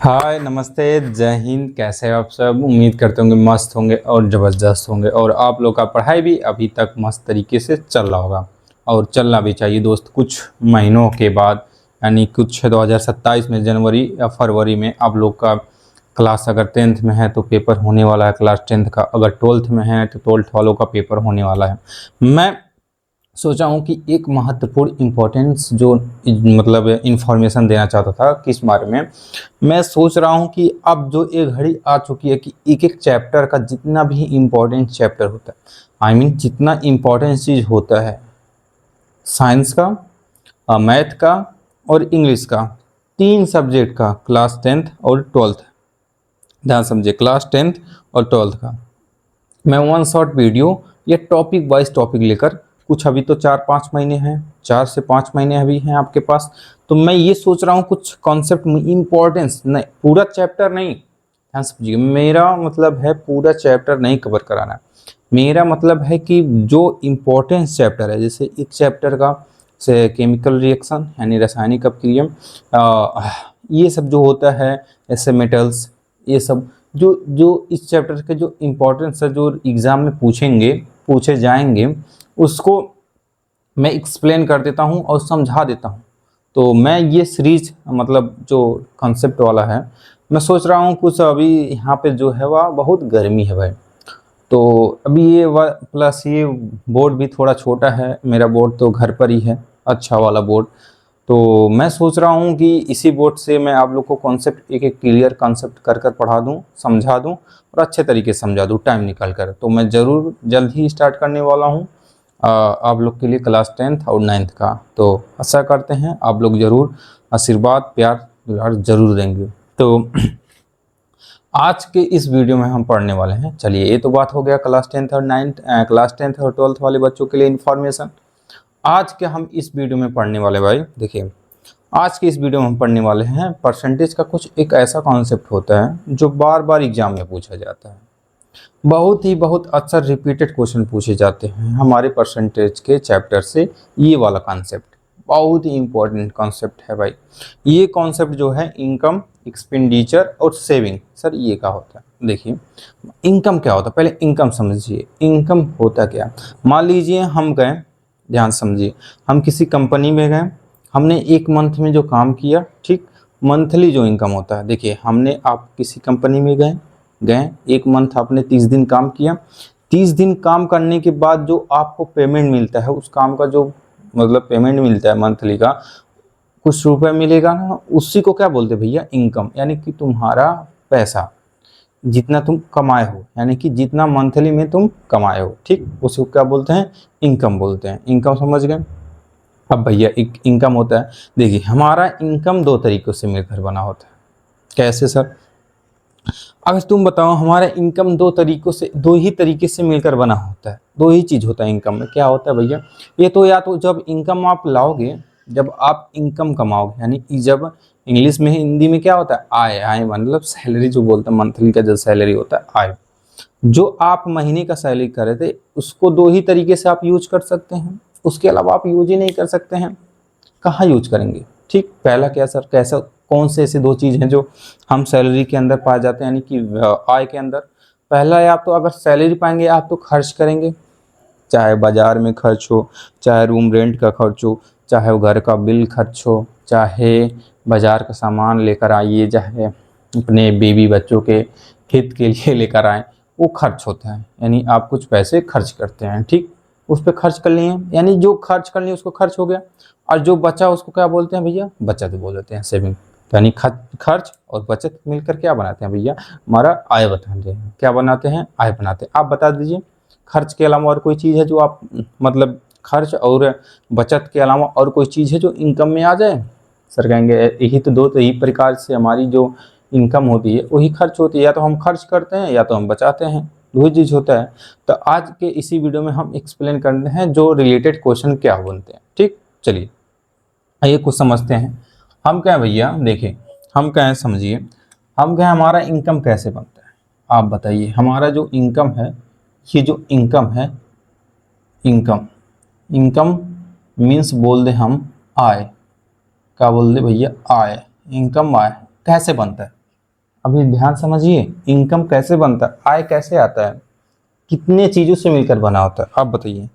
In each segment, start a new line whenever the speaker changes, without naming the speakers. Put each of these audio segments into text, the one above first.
हाय नमस्ते जय हिंद। कैसे हैं आप सब? उम्मीद करते होंगे मस्त होंगे और ज़बरदस्त होंगे और आप लोग का पढ़ाई भी अभी तक मस्त तरीके से चल रहा होगा और चलना भी चाहिए दोस्त। कुछ महीनों के बाद यानी कुछ 2027 में जनवरी या फरवरी में आप लोग का क्लास अगर 10th में है तो पेपर होने वाला है क्लास 10th का। अगर 12th में है तो 12th वालों का पेपर होने वाला है। मैं सोचा हूँ कि एक महत्वपूर्ण इम्पोर्टेंस जो मतलब इन्फॉर्मेशन देना चाहता था किस बारे में। मैं सोच रहा हूँ कि अब जो एक घड़ी आ चुकी है कि एक एक चैप्टर का जितना भी इम्पोर्टेंट चैप्टर होता है जितना इम्पोर्टेंट चीज़ होता है साइंस का, मैथ का और इंग्लिश का, तीन सब्जेक्ट का क्लास 10th और 12th, ध्यान समझिए, क्लास 10th और 12th का मैं वन शॉट वीडियो या टॉपिक वाइज टॉपिक लेकर, कुछ अभी तो 4-5 महीने हैं, 4 से 5 महीने अभी हैं आपके पास, तो मैं ये सोच रहा हूँ कुछ कॉन्सेप्ट में इम्पोर्टेंस नहीं, पूरा चैप्टर नहीं, ध्यान समझिए, मेरा मतलब है पूरा चैप्टर नहीं कवर कराना। मेरा मतलब है कि जो इम्पोर्टेंस चैप्टर है, जैसे एक चैप्टर का से केमिकल रिएक्शन यानी रासायनिक अपक्रिया, ये सब जो होता है, ऐसे मेटल्स, ये सब जो जो इस चैप्टर के जो इम्पोर्टेंस है, जो एग्ज़ाम में पूछे जाएंगे, उसको मैं एक्सप्लेन कर देता हूँ और समझा देता हूँ। तो मैं ये सीरीज मतलब जो कॉन्सेप्ट वाला है, मैं सोच रहा हूँ कुछ अभी यहाँ पे जो है वह बहुत गर्मी है भाई, तो अभी ये प्लस ये बोर्ड भी थोड़ा छोटा है, मेरा बोर्ड तो घर पर ही है, अच्छा वाला बोर्ड। तो मैं सोच रहा हूँ कि इसी बोर्ड से मैं आप लोग को कॉन्सेप्ट एक एक क्लियर कॉन्सेप्ट कर कर पढ़ा दूँ, समझा दूँ और अच्छे तरीके से समझा दूँ टाइम निकाल कर। तो मैं ज़रूर जल्द ही स्टार्ट करने वाला हूँ आप लोग के लिए क्लास 10th और 9th का। तो आशा करते हैं आप लोग ज़रूर आशीर्वाद प्यार दुलार ज़रूर देंगे। तो आज के इस वीडियो में हम पढ़ने वाले हैं, चलिए ये तो बात हो गया क्लास 10th और 9th, क्लास 10th और 12th वाले बच्चों के लिए इन्फॉर्मेशन। आज के हम इस वीडियो में पढ़ने वाले भाई देखिए, आज के इस वीडियो में हम पढ़ने वाले हैं परसेंटेज का कुछ एक ऐसा कॉन्सेप्ट होता है जो बार बार एग्जाम में पूछा जाता है, बहुत अक्सर रिपीटेड क्वेश्चन पूछे जाते हैं हमारे परसेंटेज के चैप्टर से। ये वाला कॉन्सेप्ट बहुत ही इंपॉर्टेंट कॉन्सेप्ट है भाई। ये कॉन्सेप्ट जो है इनकम, एक्सपेंडिचर और सेविंग, सर ये क्या होता है? देखिए इनकम क्या होता है, पहले इनकम समझिए। इनकम होता क्या, मान लीजिए हम गए, ध्यान समझिए, हम किसी कंपनी में गए, हमने एक मंथ में जो काम किया, ठीक, मंथली जो इनकम होता है, देखिए हमने आप किसी कंपनी में गए गए एक मंथ आपने 30 दिन काम किया, 30 दिन काम करने के बाद जो आपको पेमेंट मिलता है, उस काम का जो मतलब पेमेंट मिलता है मंथली का, कुछ रुपए मिलेगा ना, उसी को क्या बोलते हैं भैया? इनकम। यानी कि तुम्हारा पैसा जितना तुम कमाए हो, यानी कि जितना मंथली में तुम कमाए हो, ठीक, उसको क्या बोलते हैं? इनकम बोलते हैं। इनकम समझ गए? अब भैया एक इनकम होता है, देखिए हमारा इनकम दो तरीकों से मिलकर बना होता है। कैसे सर? अगर तुम बताओ, हमारा इनकम दो ही तरीके से मिलकर बना होता है, दो ही चीज़ होता है इनकम में। क्या होता है भैया? ये तो या तो जब इनकम आप लाओगे, जब आप इनकम कमाओगे, यानी कि जब इंग्लिश में हिंदी में क्या होता है? आय। आय मतलब सैलरी जो बोलते हैं, मंथली का जो सैलरी होता है आय। जो आप महीने का सैलरी कर रहे थे, उसको दो ही तरीके से आप यूज कर सकते हैं, उसके अलावा आप यूज ही नहीं कर सकते हैं। कहाँ यूज करेंगे? ठीक, पहला क्या सर, कैसा, कौन से ऐसी दो चीज़ हैं जो हम सैलरी के अंदर पाए जाते हैं, यानी कि आय के अंदर? पहला है, आप तो अगर सैलरी पाएंगे आप तो खर्च करेंगे, चाहे बाजार में खर्च हो, चाहे रूम रेंट का खर्च हो, चाहे वो घर का बिल खर्च हो, चाहे बाजार का सामान लेकर आइए, चाहे अपने बेबी बच्चों के हित के लिए लेकर आए, वो खर्च होता है, यानी आप कुछ पैसे खर्च करते हैं, ठीक, उस पर खर्च कर लिए, यानी जो खर्च कर लिए उसको खर्च हो गया। और जो बचा उसको क्या बोलते हैं भैया? बचत बोल देते हैं, सेविंग। यानी खर्च और बचत मिलकर क्या बनाते हैं भैया? हमारा आय बनाते हैं। क्या बनाते हैं? आय बनाते हैं। आप बता दीजिए, खर्च के अलावा और कोई चीज़ है जो आप मतलब खर्च और बचत के अलावा और कोई चीज़ है जो इनकम में आ जाए? सर कहेंगे यही तो दो, तो यही प्रकार से हमारी जो इनकम होती है वही खर्च होती है, या तो हम खर्च करते हैं या तो हम बचाते हैं, वही चीज़ होता है। तो आज के इसी वीडियो में हम एक्सप्लेन करते हैं जो रिलेटेड क्वेश्चन क्या बनते हैं, ठीक, चलिए आइए कुछ समझते हैं। हम क्या है भैया, देखिए हम क्या है समझिए, हम क्या है, हमारा इनकम कैसे बनता है आप बताइए। हमारा जो इनकम है, ये जो इनकम है, इनकम इनकम मीन्स बोल दे हम आय, क्या बोल दे भैया? आय। इनकम आय कैसे बनता है? अभी ध्यान समझिए, इनकम कैसे बनता है, आय कैसे आता है, कितने चीज़ों से मिलकर बना होता है। आप बताइए,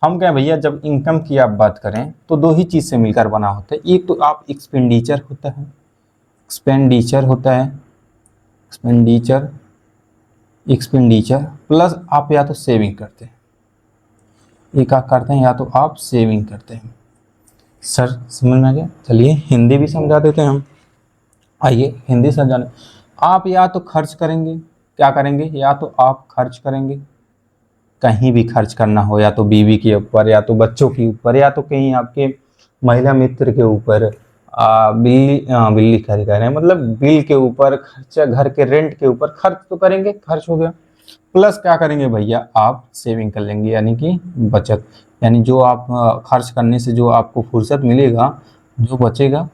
हम क्या भैया, जब इनकम की आप बात करें तो दो ही चीज़ से मिलकर बना होता है। एक तो आप एक्सपेंडिचर होता है, एक्सपेंडिचर होता है, एक्सपेंडिचर, एक्सपेंडिचर प्लस आप या तो सेविंग करते हैं, एक आप करते हैं या तो आप सेविंग करते हैं। सर समझ में आ गया? चलिए हिंदी भी समझा देते हैं हम। आइए हिंदी समझाने, आप या तो खर्च करेंगे, क्या करेंगे, या तो आप खर्च करेंगे, कहीं भी खर्च करना हो, या तो बीवी के ऊपर, या तो बच्चों के ऊपर, या तो कहीं आपके महिला मित्र के ऊपर, बिल्ली कह रहे हैं, मतलब बिल के ऊपर, खर्चा घर के रेंट के ऊपर खर्च तो करेंगे, खर्च हो गया। प्लस क्या करेंगे भैया, आप सेविंग कर लेंगे, यानी कि बचत, यानी जो आप खर्च करने से जो आपको फुर्सत मिलेगा, जो बचेगा,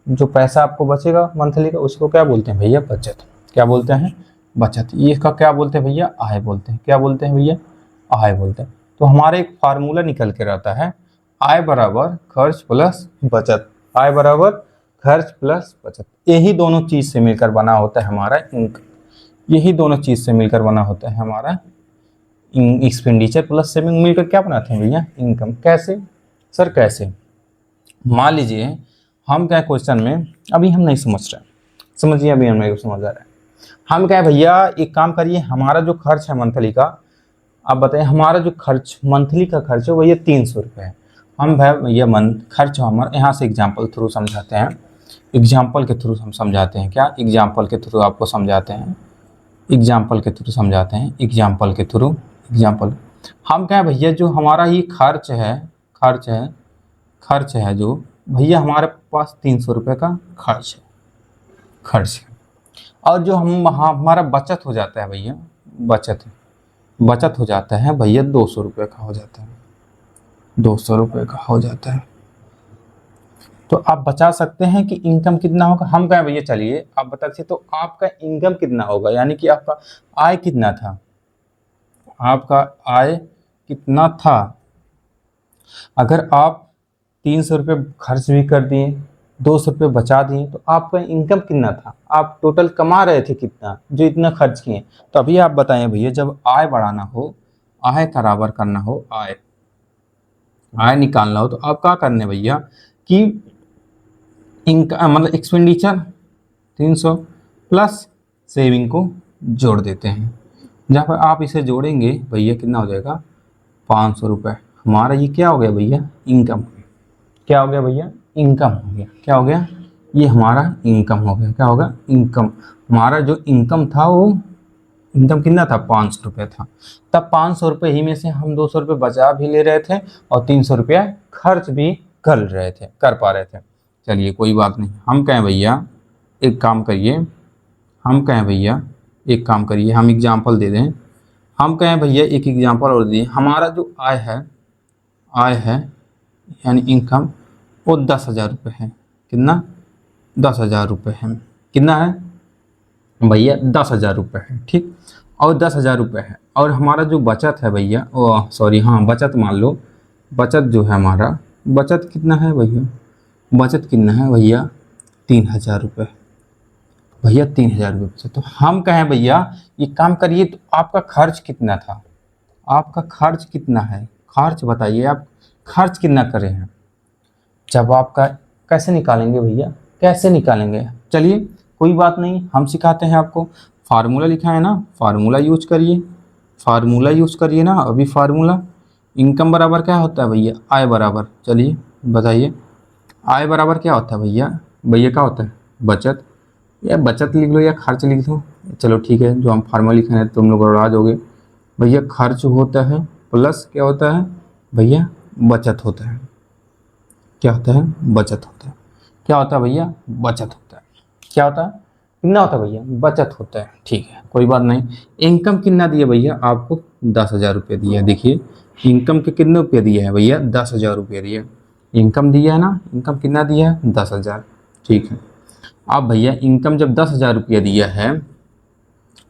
जो पैसा आपको बचेगा मंथली का, उसको क्या बोलते हैं भैया, बचत। क्या बोलते हैं, बचत। ये इसका क्या बोलते हैं भैया, आय बोलते हैं। क्या बोलते हैं भैया, आय बोलते हैं। तो हमारे एक फार्मूला निकल के रहता है, आय बराबर खर्च प्लस बचत, आय बराबर खर्च प्लस बचत। यही दोनों चीज से मिलकर बना होता है हमारा इनकम, यही दोनों चीज से मिलकर बना होता है हमारा एक्सपेंडिचर प्लस सेविंग, मिलकर क्या बनाते हैं भैया, इनकम। कैसे सर, कैसे? मान लीजिए हम क्या क्वेश्चन में, अभी हम नहीं समझ रहे, समझिए अभी हमें समझ आ रहा है। हम क्या है भैया, एक काम करिए, हमारा जो खर्च है मंथली का, आप बताइए, हमारा जो खर्च मंथली का खर्च है भैया 300 रुपये है। हम भैया मंथ खर्च हमारा, यहाँ से एग्जाम्पल थ्रू समझाते हैं, एग्जाम्पल के थ्रू हम समझाते हैं, क्या एग्जाम्पल के थ्रू आपको समझाते हैं, एग्जाम्पल के थ्रू समझाते हैं, एग्जाम्पल के थ्रू, एग्जाम्पल। हम क्या है भैया, जो हमारा ये खर्च है, खर्च है, खर्च है जो भैया हमारे पास 300 रुपये का खर्च है, खर्च है। और जो हमारा बचत हो जाता है भैया, बचत हो जाता है भैया 200 रुपये का हो जाता है, 200 रुपये का हो जाता है। तो आप बचा सकते हैं कि इनकम कितना होगा, हम कहें भैया चलिए आप बता सकते, तो आपका इनकम कितना होगा, यानी कि आपका आय कितना था, आपका आय कितना था। अगर आप 300 रुपये खर्च भी कर दिए, 200 रुपये बचा दिए, तो आपका इनकम कितना था, आप टोटल कमा रहे थे कितना, जो इतना खर्च किए। तो अभी आप बताएं भैया, जब आय बढ़ाना हो, आय बराबर करना हो, आय निकालना हो, तो आप क्या करने भैया कि इनका मतलब एक्सपेंडिचर 300 प्लस सेविंग को जोड़ देते हैं। जहाँ पर आप इसे जोड़ेंगे भैया कितना हो जाएगा, 500 रुपये। हमारा ये क्या हो गया भैया, इनकम। क्या हो गया भैया, इनकम हो गया। क्या हो गया, ये हमारा इनकम हो गया। क्या होगा, इनकम। हमारा जो इनकम था वो इनकम कितना था, 500 रुपये था। तब 500 रुपये ही में से हम 200 रुपये बचा भी ले रहे थे और 300 रुपया खर्च भी कर पा रहे थे। चलिए कोई बात नहीं, हम कहें भैया एक काम करिए, हम कहें भैया एक काम करिए, हम एग्जाम्पल दे दें। हम कहें भैया एक एग्जाम्पल और दिए, हमारा जो आय है यानी इनकम, वो 10,000 रुपये है। कितना, 10,000 रुपये है। कितना है भैया, 10,000 रुपये है, ठीक। और 10,000 रुपये है, और हमारा जो बचत है भैया, ओ सॉरी, हाँ बचत मान लो, बचत जो है हमारा, बचत कितना है भैया, बचत कितना है भैया, 3,000 रुपये। भैया 3,000 रुपये बचत। तो हम कहें भैया ये काम करिए, तो आपका खर्च कितना था, आपका खर्च कितना है, खर्च बताइए आप, खर्च कितना करे हैं। जब आपका, कैसे निकालेंगे भैया, कैसे निकालेंगे, चलिए कोई बात नहीं, हम सिखाते हैं आपको। फार्मूला लिखा है ना, फार्मूला यूज करिए, फार्मूला यूज करिए ना। अभी फार्मूला, इनकम बराबर क्या होता है भैया, आय बराबर, चलिए बताइए, आय बराबर क्या होता है भैया, भैया क्या होता है, बचत। या बचत लिख लो या खर्च लिख लो, चलो ठीक है, जो हम फार्मूला लिखे हैं तुम लोग गड़बड़ा दोगे भैया। खर्च होता है प्लस क्या होता है भैया, बचत होता है। क्या होता है, बचत होता है। क्या होता है भैया, बचत होता है। क्या होता है, कितना होता है भैया, बचत होता है, ठीक है कोई बात नहीं। इनकम कितना दिया भैया, आपको 10,000 रुपये दिया। देखिए इनकम के कितने रुपये दिए हैं भैया, 10,000 रुपये दिए। इनकम दिया है ना, इनकम कितना दिया है, 10,000, ठीक है। अब भैया इनकम जब 10,000 रुपया दिया है,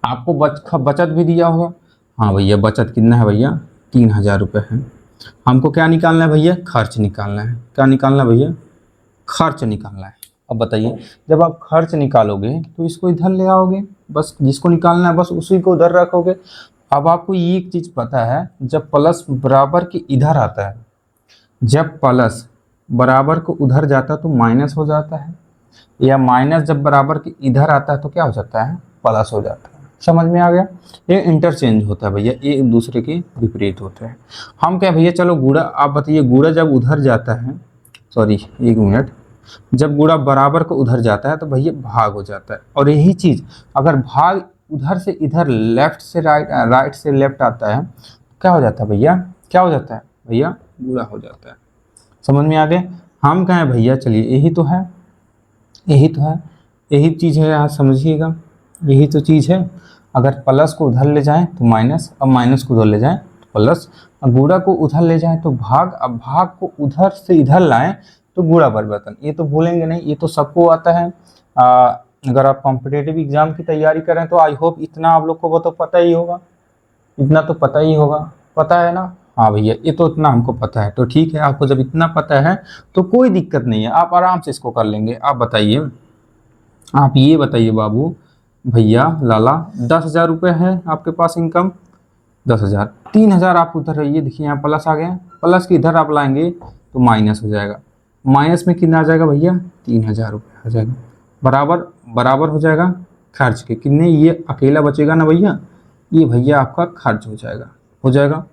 आपको बचत भी दिया होगा। हाँ भैया बचत कितना है भैया, 3,000 रुपये है। हमको क्या निकालना है भैया, खर्च निकालना है। क्या निकालना है भैया, खर्च निकालना है। अब बताइए, जब आप खर्च निकालोगे तो इसको इधर ले आओगे, बस जिसको निकालना है बस उसी को उधर रखोगे। अब आपको ये एक चीज़ पता है, जब प्लस बराबर के इधर आता है, जब प्लस बराबर को उधर जाता है तो माइनस हो जाता है, या माइनस जब बराबर के इधर आता है तो क्या हो जाता है, प्लस हो जाता है। समझ में आ गया? ये इंटरचेंज होता है भैया, ये एक दूसरे के विपरीत होते हैं। हम क्या भैया, चलो गुणा, आप बताइए गुणा जब उधर जाता है, सॉरी एक मिनट, जब गुणा बराबर को उधर जाता है तो भैया भाग हो जाता है। और यही चीज़ अगर भाग उधर से इधर, लेफ्ट से राइट, राइट से लेफ्ट आता है, क्या हो जाता है भैया, क्या हो जाता है भैया, गुणा हो जाता है। समझ में आ गए? हम कहें भैया, चलिए यही तो है, यही तो है, यही चीज़ है, यहाँ समझिएगा, यही तो चीज़ है। अगर प्लस को उधर ले जाएं तो माइनस, अब माइनस को उधर ले जाएं तो प्लस, अब गुणा को उधर ले जाएं तो भाग, अब भाग को उधर से इधर लाएं तो गुणा परिवर्तन। ये तो भूलेंगे नहीं, ये तो सबको आता है। अगर आप कॉम्पिटेटिव एग्जाम की तैयारी करें तो आई होप इतना आप लोग को वो तो पता ही होगा, इतना तो पता ही होगा, पता है ना? हाँ भैया, ये तो इतना हमको पता है, तो ठीक है, आपको जब इतना पता है तो कोई दिक्कत नहीं है, आप आराम से इसको कर लेंगे। आप बताइए, आप ये बताइए बाबू, भैया लाला, 10,000 रुपये है आपके पास इनकम, 10,000, 3,000 आप उधर रहिए, देखिए यहाँ प्लस आ गया, प्लस की इधर आप लाएंगे तो माइनस हो जाएगा, माइनस में कितना आ जाएगा भैया, 3,000 रुपये आ जाएगा, बराबर बराबर हो जाएगा खर्च के कितने, ये अकेला बचेगा ना भैया, ये भैया आपका खर्च हो जाएगा, हो जाएगा,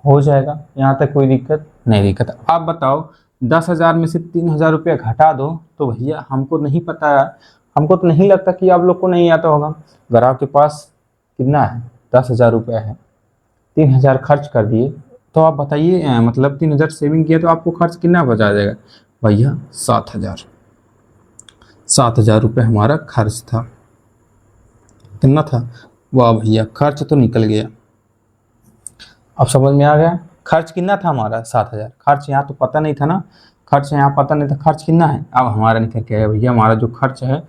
हो जाएगा। यहाँ तक कोई दिक्कत नहीं, दिक्कत। आप बताओ 10,000 में से 3,000 रुपये घटा दो तो भैया हमको नहीं पता है, हमको तो नहीं लगता कि आप लोग को नहीं आता होगा। अगर आपके पास कितना है, 10,000 रुपये है, 3,000 खर्च कर दिए, तो आप बताइए, मतलब 3,000 सेविंग किया तो आपको खर्च कितना बचा जाएगा भैया, 7,000, 7,000 रुपये हमारा खर्च था। कितना था, वाह भैया, खर्च तो निकल गया। अब समझ में आ गया खर्च कितना था हमारा, 7,000। खर्च यहाँ तो पता नहीं था ना, खर्च यहाँ पता नहीं था, खर्च कितना है, अब हमारा निकल के आया भैया, हमारा जो खर्च है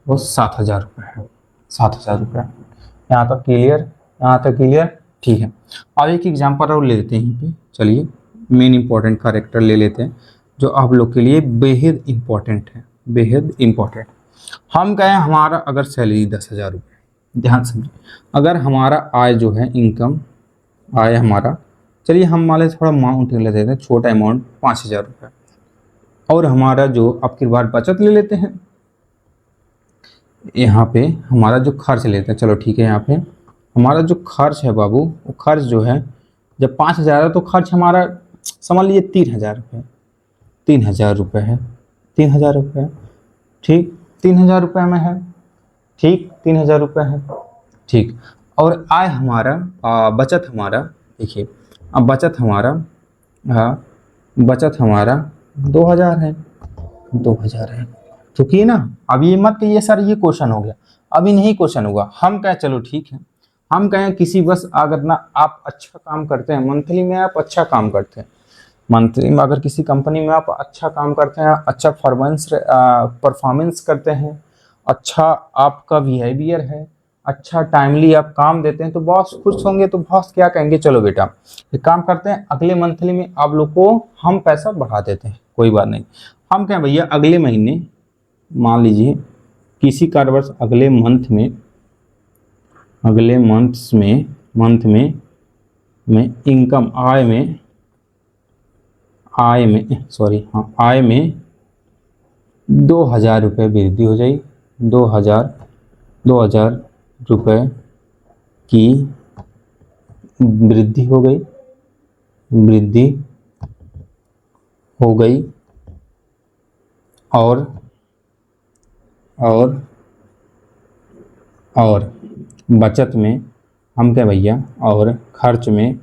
वो 7,000 रुपये है, 7,000 रुपये। यहाँ तक क्लियर, यहाँ तक क्लियर, ठीक है। अब एक एग्जाम्पल और ले लेते हैं यहीं पे, चलिए मेन इंपॉर्टेंट कैरेक्टर ले लेते हैं जो आप लोग के लिए बेहद इंपॉर्टेंट है, बेहद इंपॉर्टेंट। हम कहें हमारा अगर सैलरी 10,000 रुपये, ध्यान समझिए, अगर हमारा आय जो है, इनकम आय हमारा, चलिए हम मान लेते थोड़ा अमाउंट ले लेते हैं, छोटा अमाउंट 5,000 रुपये, और हमारा जो अब की बार बचत ले लेते हैं, यहाँ पे हमारा जो खर्च लेते हैं, चलो ठीक है, यहाँ पे हमारा जो खर्च है बाबू, वो खर्च जो है, जब 5,000 है तो खर्च हमारा समझ लीजिए 3,000 रुपये, 3,000 रुपये है, 3,000 रुपये, ठीक, 3,000 रुपये में है, ठीक, 3,000 रुपये है, ठीक। और आय हमारा, बचत हमारा, देखिए अब बचत हमारा, हाँ बचत हमारा 2,000 है, 2,000 है, क्योंकि है ना, अब ये मत कहिए सर ये क्वेश्चन हो गया, अभी नहीं क्वेश्चन होगा। हम कहें चलो ठीक है, हम कहें किसी बस अगर ना आप अच्छा काम करते हैं, मंथली में आप अच्छा काम करते हैं, मंथली में अगर किसी कंपनी में आप अच्छा काम करते हैं, अच्छा परफॉर्मेंस करते हैं, अच्छा आपका बिहेवियर है, अच्छा टाइमली आप काम देते हैं, तो बॉस खुश होंगे, तो बॉस क्या कहेंगे, चलो बेटा एक काम करते हैं, अगले मंथली में आप लोग को हम पैसा बढ़ा देते हैं, कोई बात नहीं। हम कहें भैया अगले महीने, मान लीजिए किसी कारणवश अगले मंथ में, अगले मंथ में इनकम, आय में 2,000 रुपये वृद्धि हो जाएगी, 2,000 रुपये की वृद्धि हो गई, वृद्धि हो गई, और बचत में हम क्या भैया, और खर्च में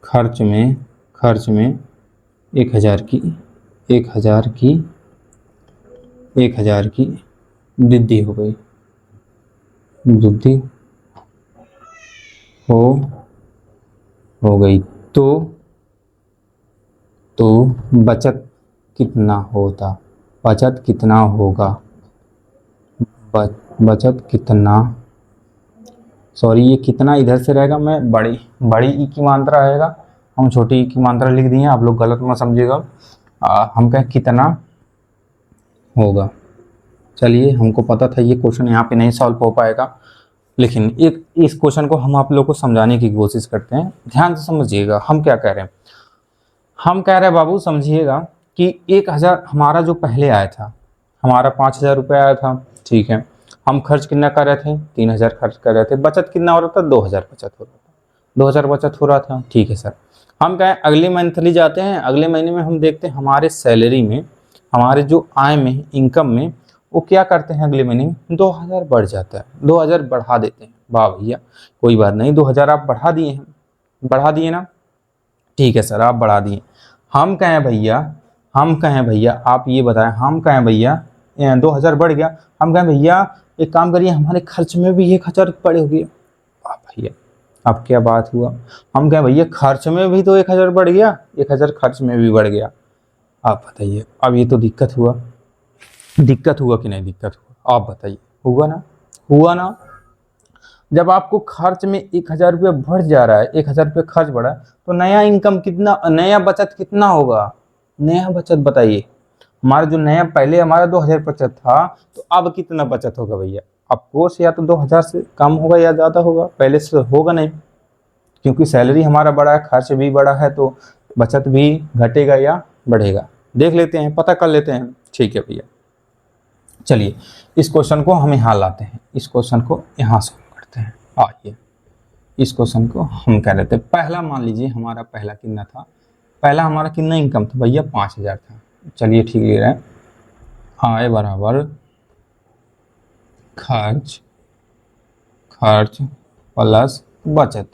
1,000 की वृद्धि हो गई, वृद्धि हो गई, तो बचत कितना होता, बचत कितना होगा, बचत कितना, सॉरी ये कितना इधर से रहेगा, मैं बड़ी ई की मात्रा रहेगा, हम छोटी ई की मात्रा लिख दिए, आप लोग गलत मत समझिएगा। हम कहें होगा। चलिए, हमको पता था ये क्वेश्चन यहाँ पे नहीं सॉल्व हो पाएगा, लेकिन एक इस क्वेश्चन को हम आप लोगों को समझाने की कोशिश करते हैं। ध्यान से समझिएगा हम क्या कह रहे हैं। हम कह रहे हैं बाबू समझिएगा कि 1000 हमारा जो पहले आया था, हमारा 5000 रुपये आया था, ठीक है। हम खर्च कितना कर रहे थे, 3000 खर्च कर रहे थे। बचत कितना हो रहा था, 2000 बचत हो रहा था, 2000 बचत हो रहा था, ठीक है सर। हम कहें अगले मंथली जाते हैं, अगले महीने में हम देखते हैं हमारे सैलरी में, हमारे जो आय में, इनकम में, वो क्या करते हैं अगले महीने में 2000 बढ़ जाता है, 2000 बढ़ा देते हैं। वाह भैया, कोई बात नहीं, 2000 आप बढ़ा दिए हैं, बढ़ा दिए ना, ठीक है सर आप बढ़ा दिए। हम कहें भैया, हम कहें भैया आप ये बताएं, हम कहें भैया 2000 बढ़ गया, हम कहें भैया एक काम करिए हमारे खर्च में भी 1000 बढ़ हो गया। वाह भैया, अब क्या बात हुआ। हम कहें भैया खर्च में भी तो 1000 बढ़ गया, 1000 खर्च में भी बढ़ गया। आप बताइए, अब ये तो दिक्कत हुआ, दिक्कत हुआ कि नहीं दिक्कत हुआ, आप बताइए, हुआ ना, हुआ ना। जब आपको खर्च में 1000 रुपये बढ़ जा रहा है, 1000 रुपये खर्च बढ़ा है, तो नया इनकम कितना, नया बचत कितना होगा, नया बचत बताइए। हमारा जो नया पहले हमारा 2000 बचत था, तो अब कितना बचत होगा भैया। अब कोर्स या तो 2000 से कम होगा या ज़्यादा होगा, पहले से होगा नहीं, क्योंकि सैलरी हमारा बढ़ा है, खर्च भी बढ़ा है, तो बचत भी घटेगा या बढ़ेगा। देख लेते हैं, पता कर लेते हैं, ठीक है भैया। चलिए इस क्वेश्चन को हम यहाँ लाते हैं, इस क्वेश्चन को यहाँ सॉल्व करते हैं। आइए इस क्वेश्चन को हम कह लेते हैं, पहला मान लीजिए हमारा पहला कितना था, पहला हमारा कितना इनकम था भैया, 5000 था। चलिए ठीक ले रहे हैं, आय बराबर खर्च, खर्च प्लस बचत।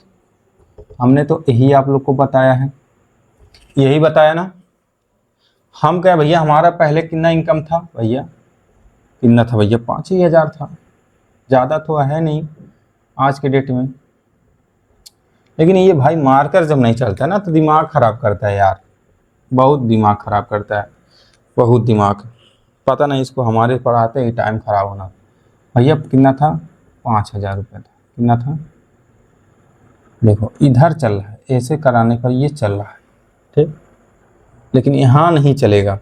हमने तो यही आप लोग को बताया है, यही बताया ना। हम क्या भैया हमारा पहले कितना इनकम था भैया, कितना था भैया, 5000 था, ज़्यादा तो है नहीं आज के डेट में। लेकिन ये भाई मार्कर जब नहीं चलता है ना, तो दिमाग ख़राब करता है यार, बहुत दिमाग ख़राब करता है, बहुत दिमाग। पता नहीं इसको हमारे पढ़ाते ही टाइम ख़राब होना। भैया कितना था, 5000 रुपये था, कितना था, देखो इधर चल रहा है, ऐसे कराने पर ये चल रहा है, ठीक, लेकिन यहाँ नहीं चलेगा।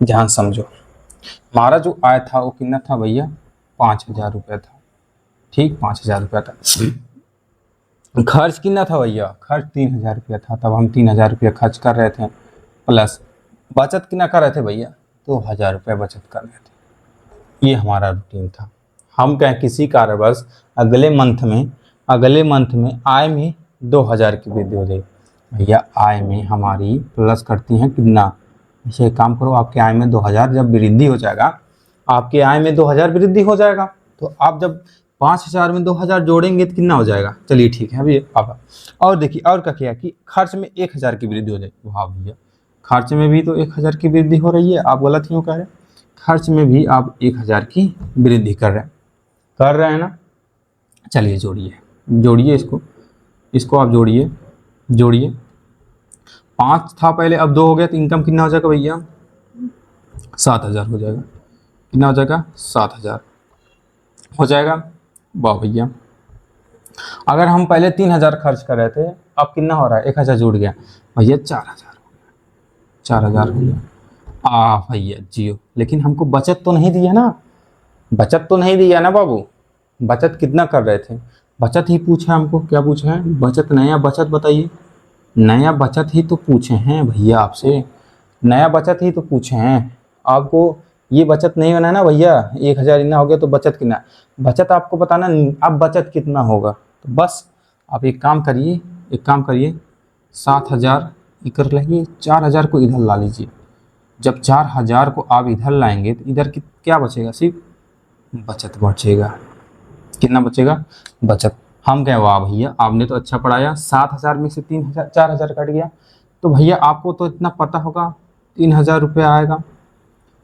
ध्यान समझो, हमारा जो आय था वो कितना था भैया, 5000 रुपये था, ठीक, 5000 रुपये था। खर्च कितना था भैया, खर्च 3000 रुपया था, तब हम 3000 रुपया खर्च कर रहे थे, प्लस बचत कितना कर रहे थे भैया, 2000 रुपये बचत कर रहे थे। ये हमारा रूटीन था। हम कहें किसी कारणवश अगले मंथ में आय में 2000 की वृद्धि हो जाएगी भैया, आय में हमारी प्लस करती हैं कितना, ऐसे काम करो, आपके आय में 2000 जब वृद्धि हो जाएगा, आपके आय में 2000 वृद्धि हो जाएगा, तो आप जब 5000 में 2000 जोड़ेंगे तो कितना हो जाएगा। चलिए ठीक है अभी अब और देखिए, और क्या किया कि खर्च में 1000 की वृद्धि हो जाएगी। वाह भैया, खर्च में भी तो 1000 की वृद्धि हो रही है, आप गलत क्यों कह रहे हैं, खर्च में भी आप 1000 की वृद्धि कर रहे हैं ना। चलिए जोड़िए, जोड़िए इसको आप जोड़िए, 5 था पहले, अब 2 हो गया, तो इनकम कितना हो जाएगा भैया, 7000 हो जाएगा। कितना हो जाएगा, 7000 हो जाएगा। वाह भैया, अगर हम पहले 3000 खर्च कर रहे थे, अब कितना हो रहा है, 1000 जुड़ गया भैया, 4000 हो गया, 4000 हो गया। भैया जियो, लेकिन हमको बचत तो नहीं दिया ना, बचत तो नहीं दिया ना बाबू। बचत कितना कर रहे थे, बचत ही पूछा हमको, क्या पूछा है, बचत, नया बचत बताइए, नया बचत ही तो पूछे हैं भैया आपसे, नया बचत ही तो पूछे हैं आपको। ये बचत नहीं बना ना भैया, 1000 इतना हो गया तो बचत कितना, बचत आपको बताना, अब बचत कितना होगा। तो बस आप एक काम करिए, 7000 इधर लाइए, 4000 को इधर ला लीजिए। जब 4000 को आप इधर लाएंगे तो इधर क्या बचेगा, सिर्फ बचत बचेगा। कितना बचेगा, बचत। हम कहें वाह भैया आपने तो अच्छा पढ़ाया, 7000 में से 4000 कट गया, तो भैया आपको तो इतना पता होगा 3000 रुपये आएगा,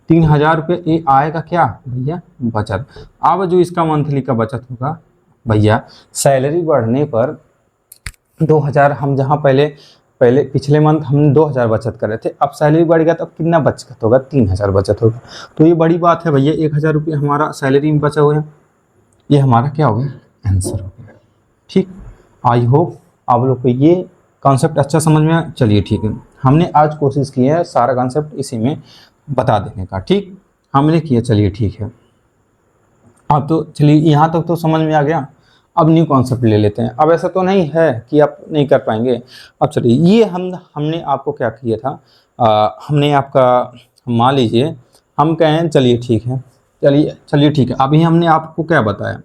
3000 रुपये ये आएगा क्या भैया, बचत। अब जो इसका मंथली का बचत होगा भैया, सैलरी बढ़ने पर 2000, हम जहाँ पहले पिछले मंथ हम 2000 बचत कर रहे थे, अब सैलरी बढ़ गया तो अब कितना बचत होगा, 3000 बचत होगा। तो ये बड़ी बात है भैया, 1000 रुपये हमारा सैलरी में बचा हुआ है, ये हमारा क्या हो गया, आंसर हो गया। ठीक, आई होप आप लोग को ये कॉन्सेप्ट अच्छा समझ में आया। चलिए ठीक है, हमने आज कोशिश की है सारा कॉन्सेप्ट इसी में बता देने का। ठीक, हमने किया, चलिए ठीक है। अब तो चलिए यहाँ तक तो समझ में आ गया। अब न्यू कॉन्सेप्ट ले लेते हैं। अब ऐसा तो नहीं है कि आप नहीं कर पाएंगे। अब चलिए ये हमने आपको क्या किया था, हमने आपका, मान लीजिए हम कहें, चलिए ठीक है, चलिए ठीक है, अभी हमने आपको क्या बताया,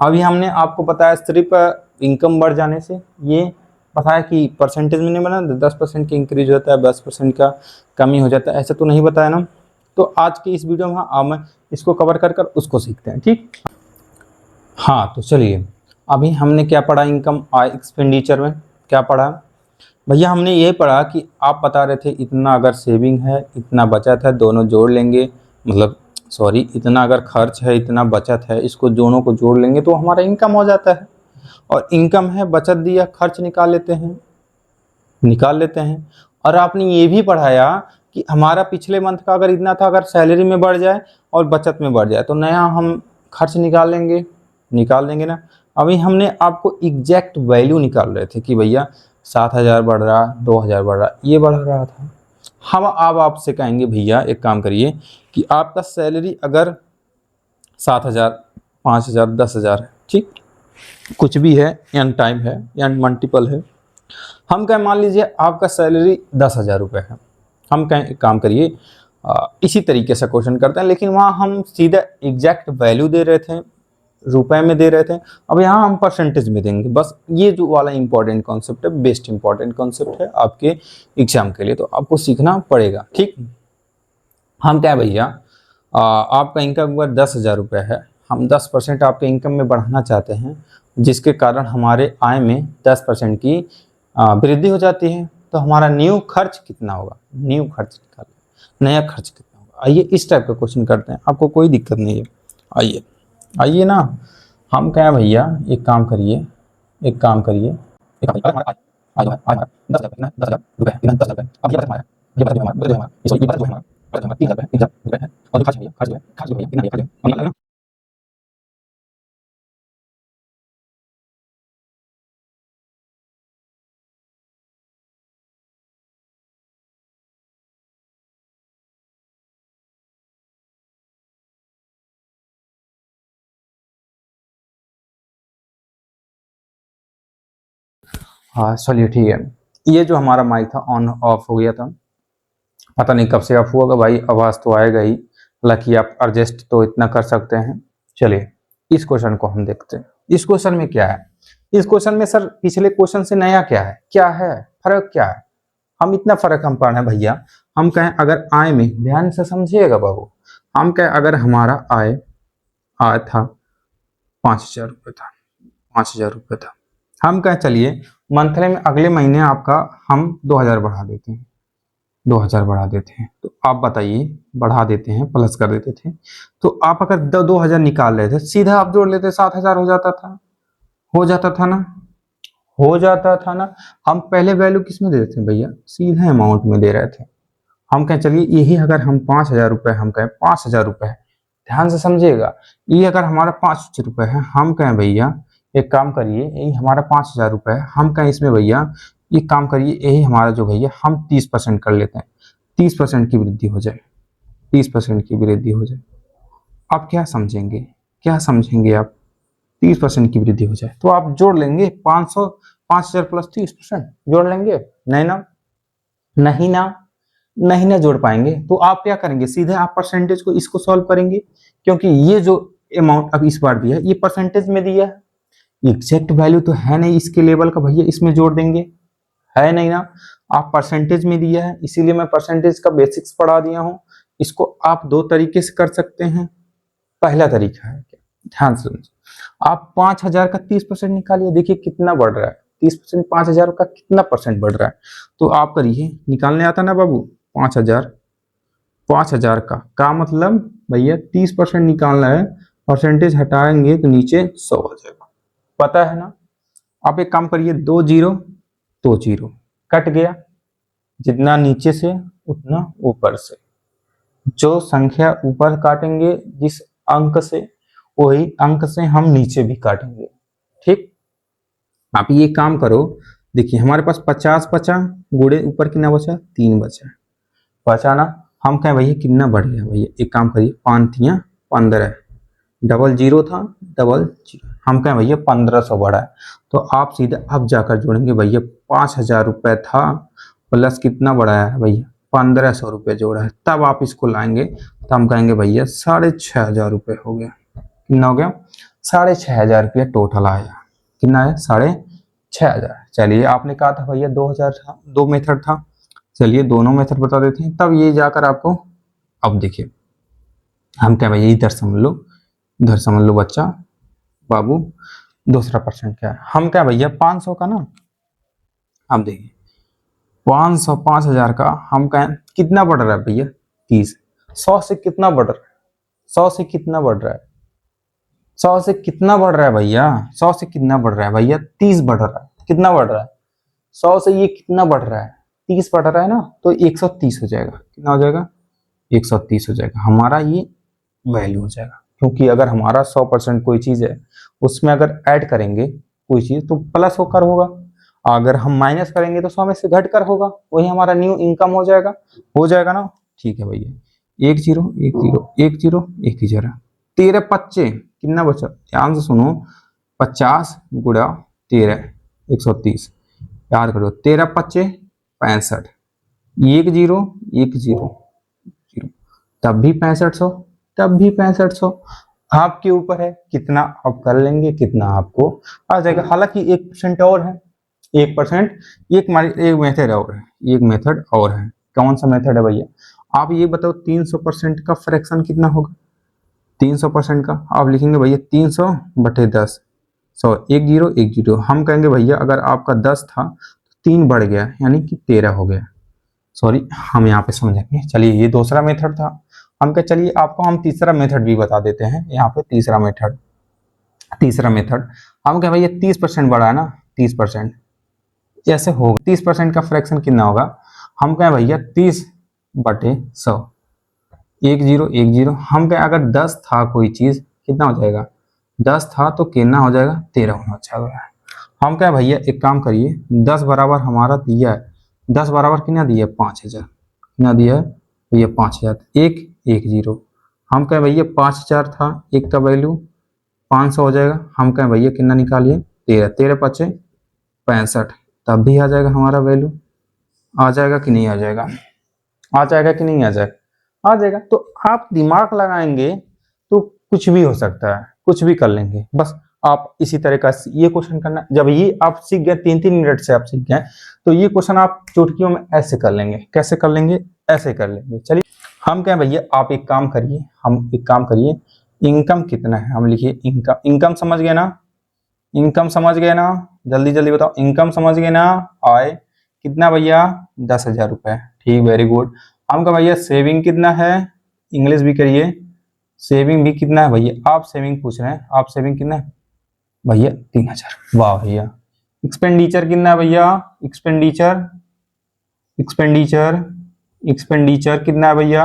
अभी हमने आपको बताया सिर्फ इनकम बढ़ जाने से, ये बताया कि परसेंटेज में नहीं बना, 10% की इंक्रीज होता है, 10% का कमी हो जाता है, ऐसा तो नहीं बताया ना। तो आज की इस वीडियो में हम इसको कवर कर कर उसको सीखते हैं। ठीक, हाँ तो चलिए, अभी हमने क्या पढ़ा, इनकम आय एक्सपेंडिचर में क्या पढ़ा भैया, हमने ये पढ़ा कि आप बता रहे थे इतना अगर सेविंग है, इतना बचत है, दोनों जोड़ लेंगे, मतलब सॉरी, इतना अगर खर्च है, इतना बचत है, इसको दोनों को जोड़ लेंगे तो हमारा इनकम हो जाता है। और इनकम है, बचत दिया, खर्च निकाल लेते हैं। और आपने ये भी पढ़ाया कि हमारा पिछले मंथ का अगर इतना था, अगर सैलरी में बढ़ जाए और बचत में बढ़ जाए तो नया हम खर्च निकाल देंगे ना। अभी हमने आपको एग्जैक्ट वैल्यू निकाल रहे थे कि भैया 7,000 बढ़ रहा, 2,000 बढ़ रहा, ये बढ़ रहा था। हम अब आपसे कहेंगे भैया एक काम करिए कि आपका सैलरी अगर 7,000, 5,000, 10,000 है, ठीक, कुछ भी है, एन टाइम है, एन मल्टीपल है, हम कहें मान लीजिए आपका सैलरी 10,000 रुपये है, हम कहें एक काम करिए, इसी तरीके से क्वेश्चन करते हैं, लेकिन वहाँ हम सीधा एग्जैक्ट वैल्यू दे रहे थे, रुपए में दे रहे थे। अब यहाँ हम परसेंटेज में देंगे। बस ये जो वाला इंपॉर्टेंट कॉन्सेप्ट है, बेस्ट इंपॉर्टेंट कॉन्सेप्ट है आपके एग्जाम के लिए, तो आपको सीखना पड़ेगा। ठीक, हम क्या भैया, आपका इनकम अगर 10,000 रुपये है, हम 10% आपके इनकम में बढ़ाना चाहते हैं, जिसके कारण हमारे आय में 10% की वृद्धि हो जाती है। तो हमारा न्यू खर्च कितना होगा, न्यू खर्च निकालें, नया खर्च कितना होगा। आइए इस टाइप का क्वेश्चन करते हैं, आपको कोई दिक्कत नहीं है। आइए आइए ना, हम क्या है भैया, एक काम करिए, एक काम करिए, आज आज 10,000 कितना है, 10,000 रुपये कितना, 10,000 रुपये। अब ये बता हमारा, ये बता जो हमारा, ये बता जो हमारा, ये बता जो हमारा, 3,000 रुपये है, और जो खर्च भैया, खर्च भैया कितना भैया, खर्च हम निकाल लेना। हाँ चलिए ठीक है, ये जो हमारा माइक था ऑन ऑफ हो गया था, पता नहीं कब से ऑफ हुआ भाई, आवाज़ तो आएगा ही, हालांकि आप एडजस्ट तो इतना कर सकते हैं। चलिए इस क्वेश्चन को हम देखते हैं। इस क्वेश्चन में क्या है, इस क्वेश्चन में सर पिछले क्वेश्चन से नया क्या है, फर्क क्या है, हम इतना फर्क हम पढ़ रहे हैं भैया। हम कहें अगर आय में, ध्यान से समझिएगा बाबू, हम कहें अगर हमारा आय आय था 5,000 रुपये था, 5,000 रुपये था, हम कहें चलिए मंथली में अगले महीने आपका हम 2,000 बढ़ा देते हैं, 2,000 बढ़ा देते हैं, तो आप बताइए, बढ़ा देते हैं, प्लस कर देते थे, तो आप अगर 2,000 निकाल रहे थे, सीधा आप जोड़ लेते, 7,000 हो जाता था, हो जाता था ना, हो जाता था ना। हम पहले वैल्यू किस में दे देते हैं भैया, सीधे अमाउंट में दे रहे थे। हम कहें चलिए यही अगर हम 5,000 रुपये, हम कहें 5,000 रुपये है, ध्यान से समझिएगा, ये अगर हमारा 5 रुपये है, हम कहें भैया एक काम करिए, यही हमारा 5,000 रुपये है, हम कहें इसमें भैया एक काम करिए, यही हमारा जो भैया हम 30% कर लेते हैं, 30% की वृद्धि हो जाए, 30% की वृद्धि हो जाए। आप क्या समझेंगे, क्या समझेंगे आप, 30% की वृद्धि हो जाए तो आप जोड़ लेंगे 500, 5,000 प्लस 30% जोड़ लेंगे, नहीं ना, नहीं ना, नहीं ना जोड़ पाएंगे। तो आप क्या करेंगे, सीधे आप परसेंटेज को इसको सॉल्व करेंगे, क्योंकि ये जो अमाउंट अब इस बार दिया है ये परसेंटेज में दिया है, एग्जैक्ट वैल्यू तो है नहीं इसके लेवल का भैया, इसमें जोड़ देंगे, है नहीं ना। आप परसेंटेज में दिया है, इसीलिए मैं परसेंटेज का बेसिक्स पढ़ा दिया हूं। इसको आप दो तरीके से कर सकते हैं। पहला तरीका है, ध्यान से समझिए, आप 5,000 का 30% निकालिए, देखिए कितना बढ़ रहा है, 30%, 5,000 का कितना परसेंट बढ़ रहा है। तो आप करिए, निकालने आता ना बाबू, 5,000, 5,000 का मतलब भैया 30% निकालना है, परसेंटेज हटाएंगे तो नीचे 100 आ जाएगा, पता है ना। आप एक काम करिए, 2 जीरो, 2 जीरो कट गया, जितना नीचे से उतना ऊपर से, जो संख्या ऊपर काटेंगे जिस अंक से, वही अंक से हम नीचे भी काटेंगे। ठीक, आप ये काम करो, देखिए हमारे पास 50 बचा, गुणे ऊपर कितना बचा, 3 बचा, बचा ना। हम कहें भैया कितना बढ़ गया भैया, एक काम करिए, 5 थियाँ 15, डबल जीरो था डबल जीरो, हम कहें भैया 1500 बढ़ा है। तो आप सीधे अब जाकर जोड़ेंगे भैया 5000 रुपये था प्लस कितना बढ़ाया है भैया 1500 रुपये जोड़ा है, तब आप इसको लाएंगे तो हम कहेंगे भैया 6500 रुपये हो गया। कितना हो गया? 6500 रुपये टोटल आया। कितना है? 6500। चलिए आपने कहा था भैया 2000 था, दो मेथड था, चलिए दोनों मेथड बता देते हैं, तब ये जाकर आपको, अब देखिए हम क्या भैया इधर समझ लो, इधर समझ लो बच्चा बाबू, दूसरा परसेंट क्या है, हम क्या भैया 500 का ना, अब देखिए 500 5000 का हम कहें कितना बढ़ रहा है भैया 30, 100 से कितना बढ़ रहा है, 100 से कितना बढ़ रहा है, 100 से कितना बढ़ रहा है भैया, 100 से कितना बढ़ रहा है भैया 30 बढ़ रहा है। कितना बढ़ रहा है? 100 से ये कितना बढ़ रहा है? 30 बढ़ रहा है ना, तो 130 हो जाएगा। कितना हो जाएगा? 130 हो जाएगा, हमारा ये वैल्यू हो जाएगा। क्योंकि अगर हमारा 100% कोई चीज है, उसमें अगर ऐड करेंगे कोई चीज तो प्लस होकर होगा, अगर हम माइनस करेंगे तो 100 में से घट कर होगा, वही हमारा न्यू इनकम हो जाएगा ना। ठीक है भैया, 1 0 1 0 1 0 1 0, 13 पच्चे कितना बचा, ध्यान से सुनो, 50 गुणा 13 130, याद करो 13 पच्चे 65, 1 0 1 0 0, तब भी 6500, तब भी 6500। आपके ऊपर है कितना आप कर लेंगे, कितना आपको आ जाएगा। हालांकि 1% और है, 1%, एक मेथड और है, एक मेथड और है। कौन सा मेथड है भैया? आप ये बताओ 300% का फ्रैक्शन कितना होगा? 300% का आप लिखेंगे भैया 300 बटे 10, 100 1 0 1 0, हम कहेंगे भैया अगर आपका 10 था तो 3 बढ़ गया यानी कि 13 हो गया। सॉरी, हम यहाँ पे समझेंगे। चलिए ये दूसरा मेथड था, हम क्या, चलिए आपको हम तीसरा मेथड भी बता देते हैं। यहाँ पे तीसरा मेथड हम क्या भैया 30% बढ़ा है ना, 30% ऐसे होगा। 30% का फ्रैक्शन कितना होगा? हम कहें भैया 30 बटे 100, 1 0 1 0, हम कहें अगर 10 था कोई चीज कितना हो जाएगा, 10 था तो कितना हो जाएगा 13 होना चाहिए। हम कहें भैया एक काम करिए, 10 बराबर हमारा दिया है, 10 बराबर कितना दिया है 5000, कितना दिया है भैया 5000, 1 1 0, हम कहें भैया 5000 था, एक का वैल्यू 500 हो जाएगा, हम कहें भैया कितना निकालिए 13, 13 पचे 65, तब भी आ जाएगा हमारा वैल्यू। आ जाएगा कि नहीं आ जाएगा? आ जाएगा कि नहीं आ जाएगा? आ जाएगा। तो आप दिमाग लगाएंगे तो कुछ भी हो सकता है, कुछ भी कर लेंगे। बस आप इसी तरह का ये क्वेश्चन करना, जब ये आप सीख गए 3-3 मिनट से आप सीख गए, तो ये क्वेश्चन आप चुटकियों में ऐसे कर लेंगे। कैसे कर लेंगे? ऐसे कर लेंगे। चलिए हम क्या भैया, आप एक काम करिए, इनकम कितना है हम लिखिए, इनकम समझ गए ना, इनकम समझ गए ना, जल्दी जल्दी बताओ, इनकम समझ गए ना। आए कितना भैया 10,000 रुपए, ठीक, वेरी गुड। हम कहा भैया सेविंग कितना है, इंग्लिश भी करिए, सेविंग भी कितना है भैया, आप सेविंग पूछ रहे हैं, आप सेविंग कितना है भैया 3000, वाह भैया। एक्सपेंडिचर कितना है भैया, एक्सपेंडिचर एक्सपेंडिचर कितना है भैया,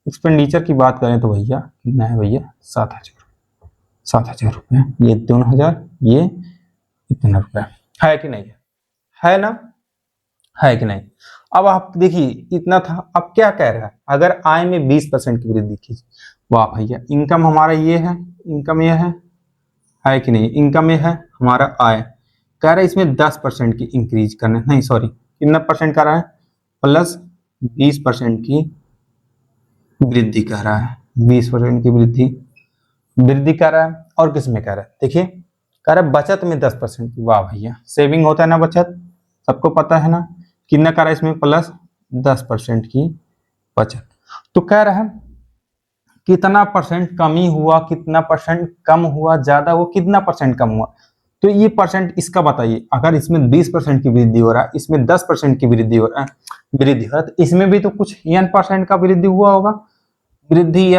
एक्सपेंडिचर की बात करें तो भैया कितना है भैया 7,000 रुपये, ये 2000, ये इतना रुपया है कि नहीं है ना, है कि नहीं? अब आप देखिए इतना था, अब क्या कह रहा है, अगर आय में 20% की वृद्धि कीजिए, वाह भैया इनकम हमारा ये है, इनकम ये है कि नहीं, इनकम ये है हमारा आय, कह रहा है इसमें 10% की इंक्रीज करना, नहीं सॉरी कितना परसेंट कर रहा है, प्लस 20% की वृद्धि कर रहा है, 20% की वृद्धि कर रहा है। और किस में कह रहा है, देखिए कह रहा है बचत में 10% की, वाह भैया सेविंग होता है ना बचत, सबको पता है ना, कितना कह रहा है इसमें प्लस 10% की बचत। तो कह रहा है कितना परसेंट कमी हुआ, कितना परसेंट कम हुआ, ज्यादा हुआ, कितना परसेंट कम हुआ। तो ये परसेंट इसका बताइए, अगर इसमें 20% की वृद्धि हो रहा है, इसमें 10% की वृद्धि हो रहा है, तो इसमें भी तो कुछ n% का वृद्धि हुआ होगा, वृद्धि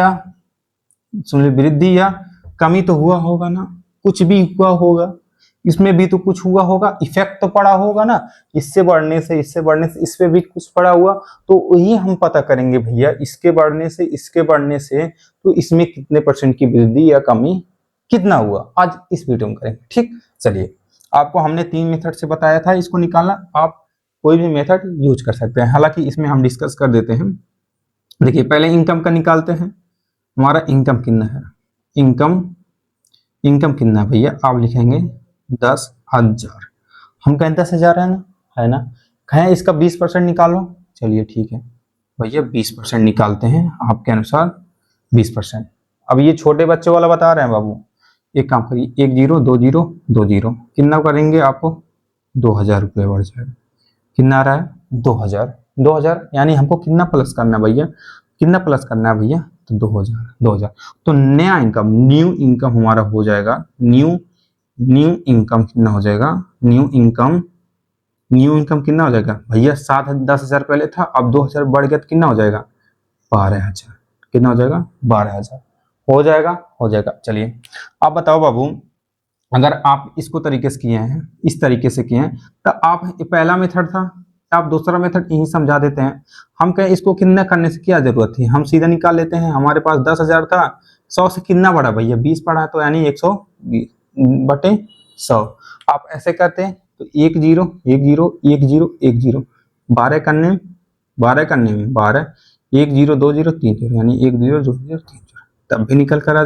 या कमी तो हुआ होगा ना, कुछ भी हुआ होगा, इसमें भी तो कुछ हुआ होगा, इफेक्ट तो पड़ा होगा ना, इससे बढ़ने से इसमें भी कुछ पड़ा हुआ, तो वही हम पता करेंगे भैया, इसके बढ़ने से तो इसमें कितने परसेंट की वृद्धि या कमी कितना हुआ, आज इस वीडियो में करेंगे। ठीक, चलिए आपको हमने 3 मेथड से बताया था इसको निकालना, आप कोई भी मेथड यूज कर सकते हैं, हालांकि इसमें हम डिस्कस कर देते हैं देखिए पहले इनकम का निकालते हैं। हमारा इनकम कितना है, इनकम इनकम कितना है भैया, आप लिखेंगे 10,000। हम कहें 10,000 है ना, कहें इसका 20% निकालो। चलिए ठीक है भैया 20% निकालते हैं आपके अनुसार 20%। अब ये छोटे बच्चे वाला बता रहे हैं बाबू, एक काम करिए, 1 0 2 0 2 0 कितना करेंगे आपको, 2,000 रुपये बढ़ जाएगा। कितना आ रहा है, 2,000। 2,000 यानी हमको कितना प्लस करना है भैया, कितना प्लस करना है भैया, तो 2,000 2,000। तो नया इनकम, न्यू इनकम हमारा हो जाएगा, न्यू न्यू इनकम कितना हो जाएगा, न्यू इनकम कितना हो जाएगा भैया, 10,000 पहले था, अब 2,000 बढ़ गया तो कितना हो जाएगा, 12,000। कितना हो जाएगा, 12,000 हो जाएगा, हो जाएगा। चलिए आप बताओ बाबू, अगर आप इसको तरीके से किए हैं, इस तरीके से किए हैं, तो आप पहला मेथड था, आप दूसरा मेथड यही समझा देते हैं। हम कहें इसको कितना करने से क्या जरूरत थी, हम सीधा निकाल लेते हैं। हमारे पास 10,000 था, 100 से कितना बढ़ा भैया, 20 बढ़ा, तो यानी 100/100। आप ऐसे करते हैं तो 1 0 1 0 1 0 1 0, 12 करने में 12, 1 0 2 0 3 0, यानी 1 0 2 0 3 0, तब भी निकल कर आ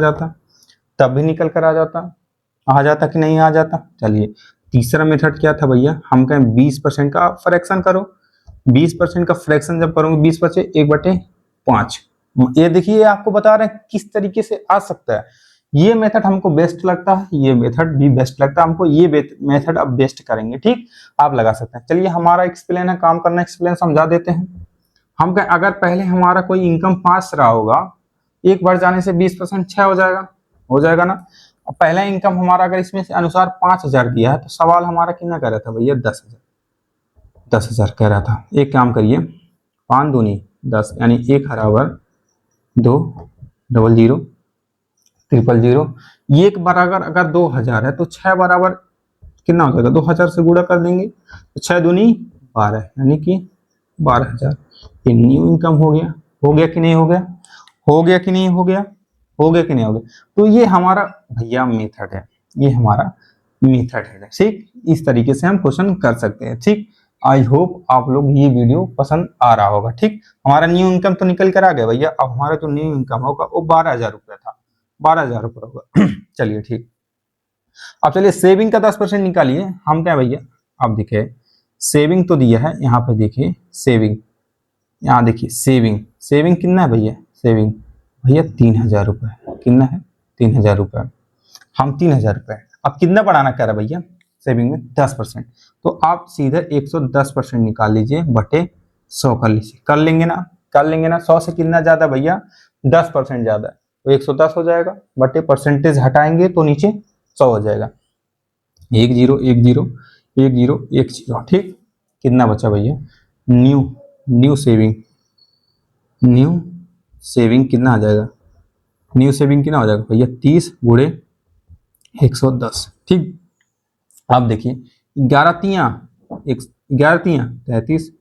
जाता, आ जाता कि नहीं आ जाता। चलिए तीसरा मेथड क्या था भैया, हम कहें 20% का फ्रैक्शन करो। 20% का फ्रैक्शन जब करोगे, 20 1/5, ये देखिए आपको बता रहे हैं किस तरीके से आ सकता है। ये मेथड हमको बेस्ट लगता है, ये मेथड भी बेस्ट लगता है हमको, ये मेथड अब बेस्ट करेंगे, ठीक आप लगा सकते हैं। चलिए हमारा एक्सप्लेन है, काम करना एक्सप्लेन समझा देते हैं। हम कहें अगर पहले हमारा कोई इनकम पास रहा होगा, एक बार जाने से 20% 6 हो जाएगा ना। अब पहला इनकम हमारा अगर इसमें से अनुसार 5,000 दिया है, तो सवाल हमारा कितना कह रहा था भैया, 10,000 कह रहा था। एक काम करिए, 5 दूनी 10, यानी 1 बराबर 2 0 0 0 0 0। एक बराबर अगर 2,000 है, तो 6 बराबर कितना हो जाएगा, 2,000 से गुणा कर देंगे, तो 6 दूनी 12, यानी कि 12,000। ये न्यू इनकम हो गया कि नहीं हो गया, हो गया कि नहीं हो गया, हो गया कि नहीं हो गया। तो ये हमारा भैया मेथड है, ये हमारा मेथड है, ठीक। इस तरीके से हम क्वेश्चन कर सकते हैं, ठीक। आई होप आप लोग ये वीडियो पसंद आ रहा होगा, ठीक। हमारा न्यू इनकम तो निकल कर आ गया भैया। अब हमारा जो न्यू इनकम होगा वो 12,000 रुपये था, 12,000 रुपये होगा। चलिए ठीक। अब चलिए सेविंग का 10% निकालिए। हम क्या भैया, आप देखिए सेविंग तो दिया है, यहाँ पे देखिए सेविंग, यहाँ देखिए सेविंग कितना है भैया, सेविंग भैया 3,000 रुपये। कितना है, 3,000 रुपये। हम 3,000 रुपये, अब कितना बढ़ाना कह रहा है भैया, सेविंग में 10%। तो आप सीधे 110% निकाल लीजिए, बटे 100 कर लीजिए, कर लेंगे ना। 100 से कितना ज्यादा भैया, 10% ज्यादा है, तो 110 हो जाएगा, बटे परसेंटेज हटाएंगे तो नीचे 100 हो जाएगा। 1 0 1 0 1 0 1 0, ठीक। कितना बचा भैया, न्यू सेविंग कितना आ जाएगा, न्यू सेविंग कितना हो जाएगा भैया, 30 गुणे 110, ठीक। आप देखिए 11 तियां 33,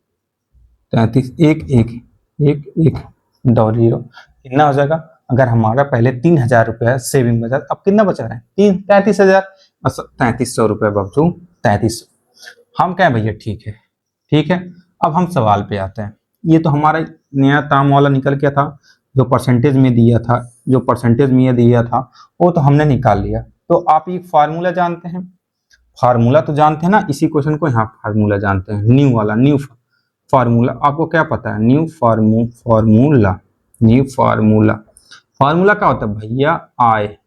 1 डबल 0 कितना हो जाएगा। अगर हमारा पहले 3,000 रुपया सेविंग बचा, अब कितना बचा रहे हैं, 33,000, 3300 रुपये बच्चों, 3300। हम कहें भैया ठीक है। अब हम सवाल पे आते हैं। ये तो हमारा नया ताम वाला निकल गया था, जो परसेंटेज में दिया था वो तो हमने निकाल लिया। तो आप ये फार्मूला जानते हैं, फार्मूला तो जानते हैं ना, इसी क्वेश्चन को यहाँ फार्मूला जानते हैं, न्यू फार्मूला आपको क्या पता है, न्यू फार्मूला क्या होता है भैया, आय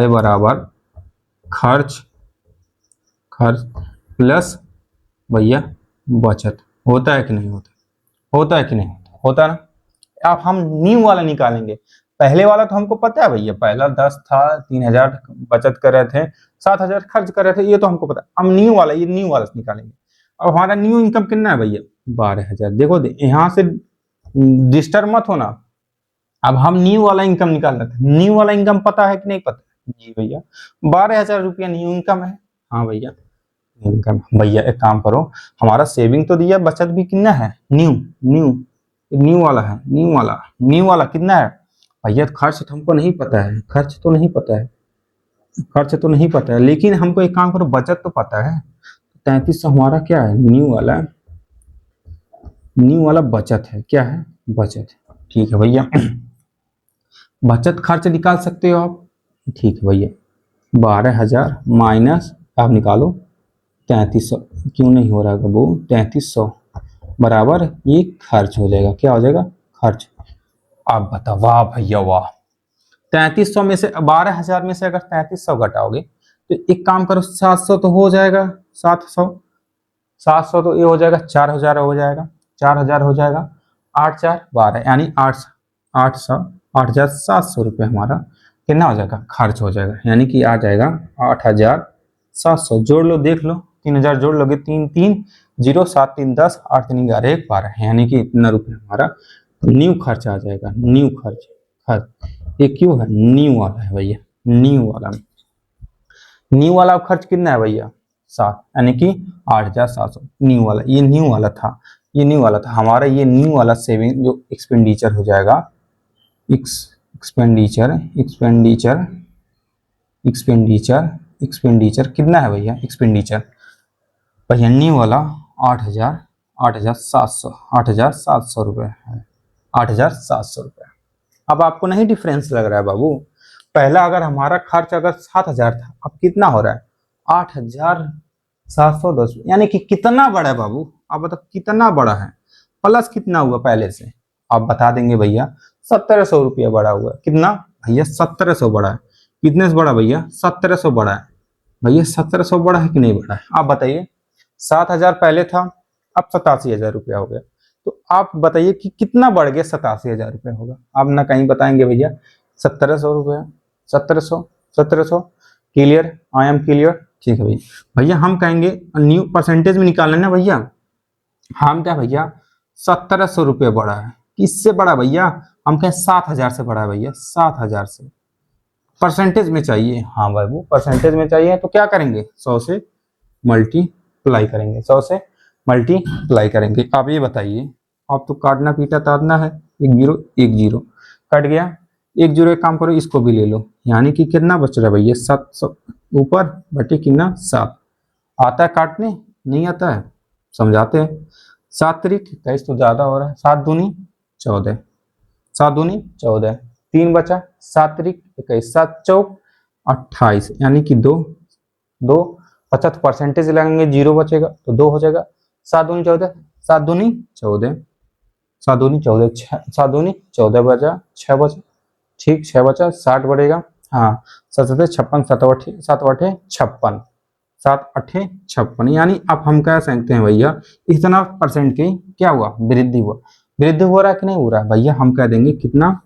बराबर खर्च प्लस भैया बचत। होता है कि नहीं होता है ना। अब हम न्यू वाला निकालेंगे। पहले वाला तो हमको पता है भैया, पहला 10 था, 3,000 बचत कर रहे थे, 7,000 खर्च कर रहे थे, ये तो हमको पता है। हम न्यू वाला निकालेंगे। अब हमारा न्यू इनकम कितना है भैया, 12,000। देखो यहाँ से डिस्टर्ब मत होना। अब हम न्यू वाला इनकम निकाल रहे थे, न्यू वाला इनकम पता है कि नहीं पता है, जी भैया 12,000 रुपया न्यू इनकम है। हाँ भैया इनकम। भैया एक काम करो, हमारा सेविंग तो दिया, बचत भी कितना है, न्यू वाला कितना है भैया। खर्च तो हमको नहीं पता है, खर्च तो नहीं पता है, लेकिन हमको एक काम करो, बचत तो पता है। 3300 हमारा क्या है, न्यू वाला बचत है, क्या है, बचत, ठीक है भैया। बचत खर्च निकाल सकते हो आप, ठीक है भैया। 12,000 माइनस आप निकालो 3300, क्यों नहीं हो रहा है वो 3300 बराबर ये खर्च हो जाएगा, क्या हो जाएगा खर्च। आप बताओ, वाह भैया वाह। 3300 में से 12,000 में से अगर 3300 घटाओगे तो एक काम करो 700 तो हो जाएगा, 700 तो ये हो जाएगा 4,000 हो जाएगा, 4,000 हो जाएगा, 8 4 12 यानी 8,700 रुपये हमारा कितना हो जाएगा खर्च हो जाएगा, यानी कि आ जाएगा 8,700। जोड़ लो देख लो, 3,000 जोड़ लोगे 3 3 0 7 3 10 8 3 11 1 12, यानी कि इतना रुपये हमारा न्यू खर्च आ जाएगा। न्यू खर्च, खर्च ये क्यों है, न्यू वाला है भैया, न्यू वाला। न्यू वाला खर्च कितना है भैया 7, यानी कि 8,700 न्यू वाला, ये न्यू वाला था, ये न्यू वाला था हमारा। ये न्यू वाला सेविंग जो एक्सपेंडिचर हो जाएगा, एक्सपेंडिचर एक्सपेंडिचर एक्सपेंडिचर एक्सपेंडिचर कितना है भैया एक्सपेंडिचर भैया न्यू वाला 8,700 रुपये है, 8,700 रुपये। अब आपको नहीं डिफरेंस लग रहा है बाबू, पहला अगर हमारा खर्च अगर 7,000 था, अब कितना हो रहा है 8,710, यानी कि कितना बड़ा है बाबू, आप बताओ कितना बड़ा है, प्लस कितना हुआ पहले से, आप बता देंगे भैया 1,700 रुपया बड़ा हुआ है। कितना भैया 1,700 बड़ा है, कितने से बड़ा भैया 1,700 बड़ा है, भैया 1,700 बड़ा है कि नहीं बड़ा है, आप बताइए। 7,000 पहले था, अब 87,000 रुपया हो गया, तो आप बताइए कि कितना बढ़ गया 87,000 रुपया होगा। आप ना कहीं बताएंगे भैया 1,700 रुपया, 1,700 क्लियर, आई एम क्लियर, ठीक है भैया। भैया हम कहेंगे न्यू परसेंटेज में निकालना ना भैया, हम क्या भैया 1,700 रुपये बड़ा है, किससे बड़ा भैया, हम कहें 7,000 से बड़ा है भैया, 7,000 से परसेंटेज में चाहिए, हाँ भाई वो परसेंटेज में चाहिए, तो क्या करेंगे 100 से मल्टीप्लाई करेंगे, 100 से मल्टीप्लाई करेंगे। आप ये बताइए, आप तो काटना पीटा ताड़ना है, 1 0 कट गया, 1 0 एक काम करो इसको भी ले लो, यानी कि कितना बच रहा है भैया 700 ऊपर बटे कितना 7, आता है काटने नहीं आता है समझाते हैं। 7 त्रिक 21 तो ज्यादा हो रहा है, 7 दूनी 14, 7 दूनी 14, 3 बचा, 7 त्रिक 21, 7 चौक 28, यानी कि 2 2 बचा, तो परसेंटेज लगाएंगे 0 बचेगा तो 2 हो जाएगा, 7 दूनी 14, 7 दूनी 14, 7 दूनी 14, 7 दूनी 14 बचा, 6 बचा, ठीक 6 बचा, 60 बढ़ेगा, हाँ 7 7 56, 7 8 56, 7 8 56, यानी अब हम कह सकते हैं भैया इतना परसेंट की क्या हुआ वृद्धि हुआ। वृद्धि हो रहा है कि नहीं हो रहा है भैया, हम कह देंगे कितना,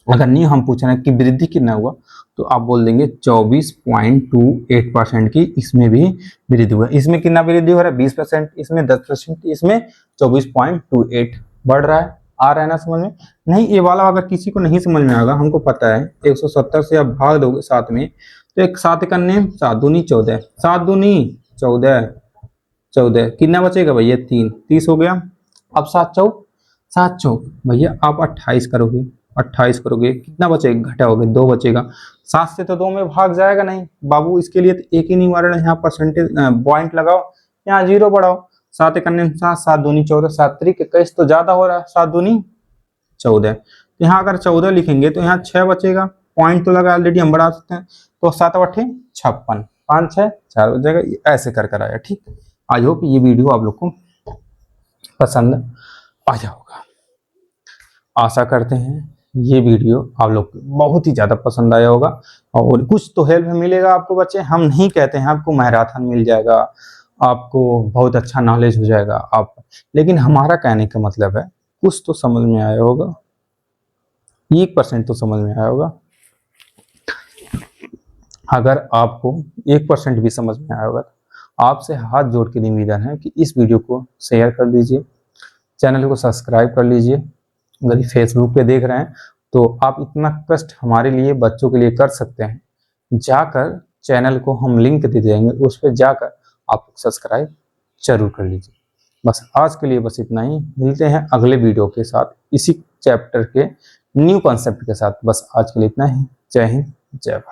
अगर नहीं हम पूछ रहे हैं कि वृद्धि कितना हुआ तो आप बोल देंगे 24.28% की इसमें भी वृद्धि हुआ। इसमें कितना वृद्धि हो रहा है 20%, इसमें 10%, इसमें 24.28 बढ़ रहा है। आ रहा है ना समझ में, नहीं ये वाला अगर किसी को नहीं समझ में आएगा, हमको पता है 170 से आप भाग दोगे 7 में तो एक 7 करने 7 दूनी 14, 7 दूनी 14 14, कितना बचेगा भैया 3 30 हो गया। अब 7 चौक भैया आप 28 करोगे, 28 करोगे कितना बचेगा, घटाओगे 2 बचेगा, 7 से तो 2 में भाग जाएगा नहीं बाबू, इसके लिए तो एक ही निवारण है, यहाँ परसेंटेज पॉइंट लगाओ, यहाँ 0 बढ़ाओ, 7 करने 7, 7 दूनी 14, 7 त्रिक 21 तो ज्यादा हो रहा है, 7 दूनी 14, तो यहाँ अगर 14 लिखेंगे तो यहाँ 6 बचेगा, पॉइंट तो लगा ऑलरेडी हम बढ़ा सकते हैं, तो 7 8 56, 5 6 4 बचेगा, ऐसे कर आया। ठीक, आई होप ये वीडियो आप लोग को पसंद आ जाएगा, आशा करते हैं ये वीडियो आप लोग को बहुत ही ज़्यादा पसंद आया होगा और कुछ तो हेल्प मिलेगा आपको बच्चे। हम नहीं कहते हैं आपको मैराथन मिल जाएगा, आपको बहुत अच्छा नॉलेज हो जाएगा आप, लेकिन हमारा कहने का मतलब है कुछ तो समझ में आया होगा, 1% तो समझ में आया होगा। अगर आपको 1% भी समझ में आया होगा तो आपसे हाथ जोड़ के निवेदन है कि इस वीडियो को शेयर कर दीजिए, चैनल को सब्सक्राइब कर लीजिए। अगर फेसबुक पे देख रहे हैं तो आप इतना कष्ट हमारे लिए बच्चों के लिए कर सकते हैं, जाकर चैनल को हम लिंक दे देंगे, उस पर जाकर आप सब्सक्राइब जरूर कर लीजिए। बस आज के लिए बस इतना ही, मिलते हैं अगले वीडियो के साथ इसी चैप्टर के न्यू कॉन्सेप्ट के साथ। बस आज के लिए इतना ही, जय हिंद जय भारत।